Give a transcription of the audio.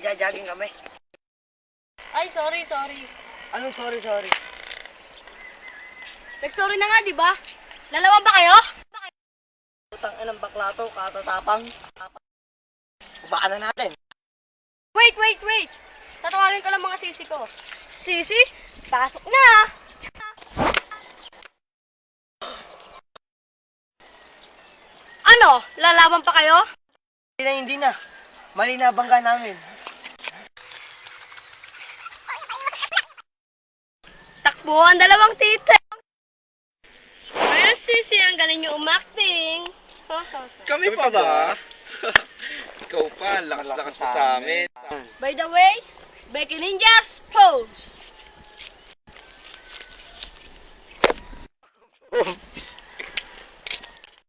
Nagja-jogging kami. Ay, sorry. Anong sorry? Nag-sorry na nga, di ba? Lalawan ba kayo? Putang inang bakla to, katatapang. Baka na natin. Wait! Tatawagin ko lang mga sisi ko. Sisi? Pasok na! Ano? Lalaban pa kayo? Hindi na. Mali na bangga namin. Takbo ang dalawang tita. Ayos, sisi. Ang galing nyo umacting. Kami pa ba? Ikaw pa, lakas-lakas pa sa amin. By the way, Becky Ninjas, pose!